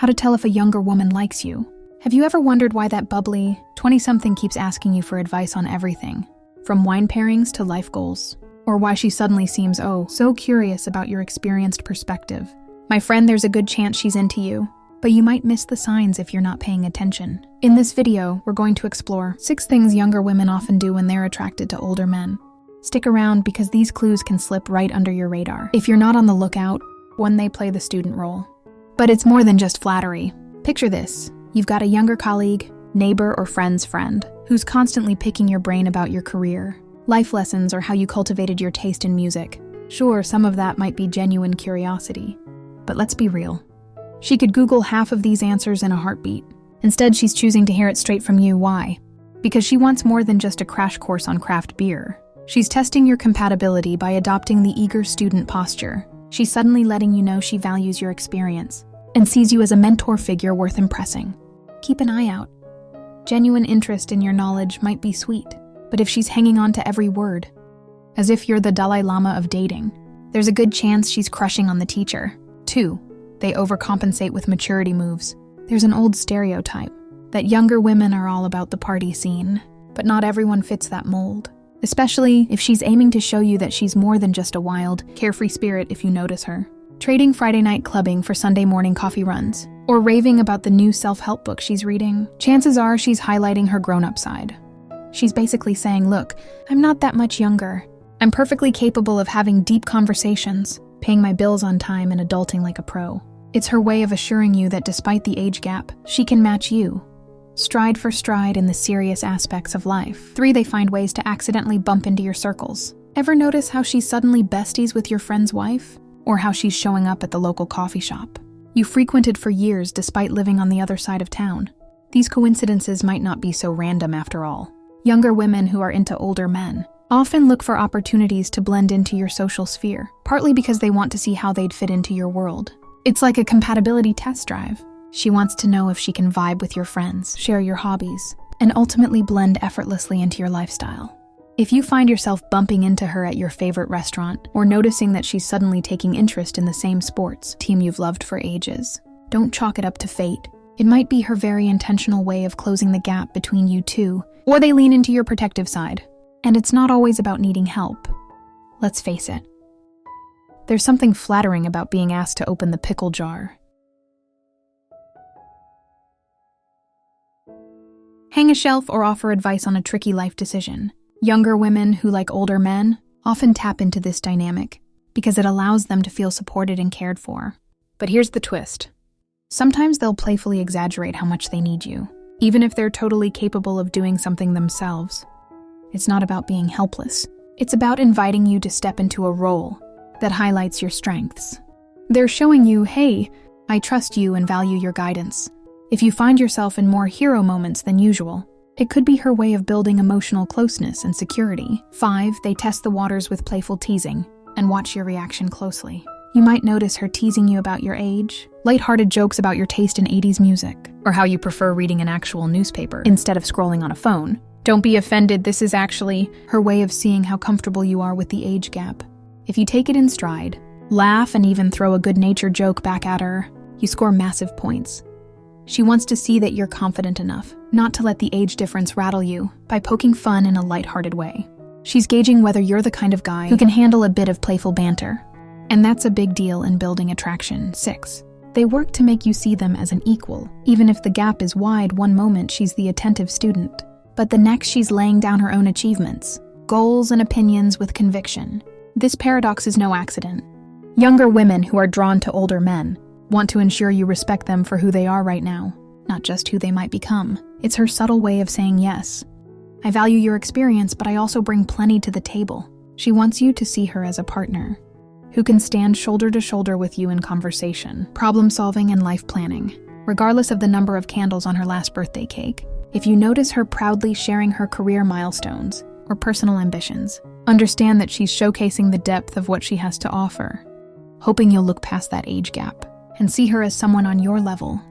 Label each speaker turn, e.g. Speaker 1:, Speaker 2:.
Speaker 1: How to tell if a younger woman likes you. Have you ever wondered why that bubbly 20-something keeps asking you for advice on everything, from wine pairings to life goals? Or why she suddenly seems, so curious about your experienced perspective? My friend, there's a good chance she's into you, but you might miss the signs if you're not paying attention. In this video, we're going to explore 6 things younger women often do when they're attracted to older men. Stick around because these clues can slip right under your radar. If you're not on the lookout, when they play the student role. But it's more than just flattery. Picture this. You've got a younger colleague, neighbor, or friend's friend who's constantly picking your brain about your career, life lessons, or how you cultivated your taste in music. Sure, some of that might be genuine curiosity, but let's be real. She could Google half of these answers in a heartbeat. Instead, she's choosing to hear it straight from you. Why? Because she wants more than just a crash course on craft beer. She's testing your compatibility by adopting the eager student posture. She's suddenly letting you know she values your experience and sees you as a mentor figure worth impressing. Keep an eye out. Genuine interest in your knowledge might be sweet, but if she's hanging on to every word, as if you're the Dalai Lama of dating, there's a good chance she's crushing on the teacher. 2, they overcompensate with maturity moves. There's an old stereotype that younger women are all about the party scene, but not everyone fits that mold, especially if she's aiming to show you that she's more than just a wild, carefree spirit if you notice her. Trading Friday night clubbing for Sunday morning coffee runs, or raving about the new self-help book she's reading, chances are she's highlighting her grown-up side. She's basically saying, look, I'm not that much younger. I'm perfectly capable of having deep conversations, paying my bills on time, and adulting like a pro. It's her way of assuring you that despite the age gap, she can match you, stride for stride in the serious aspects of life. 3, they find ways to accidentally bump into your circles. Ever notice how she's suddenly besties with your friend's wife? Or how she's showing up at the local coffee shop you frequented for years despite living on the other side of town? These coincidences might not be so random after all. Younger women who are into older men often look for opportunities to blend into your social sphere, partly because they want to see how they'd fit into your world. It's like a compatibility test drive. She wants to know if she can vibe with your friends, share your hobbies, and ultimately blend effortlessly into your lifestyle. If you find yourself bumping into her at your favorite restaurant, or noticing that she's suddenly taking interest in the same sports team you've loved for ages, don't chalk it up to fate. It might be her very intentional way of closing the gap between you two, or they lean into your protective side. And it's not always about needing help. Let's face it. There's something flattering about being asked to open the pickle jar. Hang a shelf or offer advice on a tricky life decision. Younger women who like older men often tap into this dynamic because it allows them to feel supported and cared for. But here's the twist. Sometimes they'll playfully exaggerate how much they need you, even if they're totally capable of doing something themselves. It's not about being helpless. It's about inviting you to step into a role that highlights your strengths. They're showing you, hey, I trust you and value your guidance. If you find yourself in more hero moments than usual, it could be her way of building emotional closeness and security. 5, they test the waters with playful teasing and watch your reaction closely. You might notice her teasing you about your age, lighthearted jokes about your taste in 80s music, or how you prefer reading an actual newspaper instead of scrolling on a phone. Don't be offended, this is actually her way of seeing how comfortable you are with the age gap. If you take it in stride, laugh, and even throw a good-natured joke back at her, you score massive points. She wants to see that you're confident enough not to let the age difference rattle you by poking fun in a lighthearted way. She's gauging whether you're the kind of guy who can handle a bit of playful banter. And that's a big deal in building attraction. 6, they work to make you see them as an equal. Even if the gap is wide, one moment she's the attentive student, but the next she's laying down her own achievements, goals, and opinions with conviction. This paradox is no accident. Younger women who are drawn to older men want to ensure you respect them for who they are right now, not just who they might become. It's her subtle way of saying yes. I value your experience, but I also bring plenty to the table. She wants you to see her as a partner who can stand shoulder to shoulder with you in conversation, problem solving, and life planning, regardless of the number of candles on her last birthday cake. If you notice her proudly sharing her career milestones or personal ambitions, understand that she's showcasing the depth of what she has to offer, hoping you'll look past that age gap and see her as someone on your level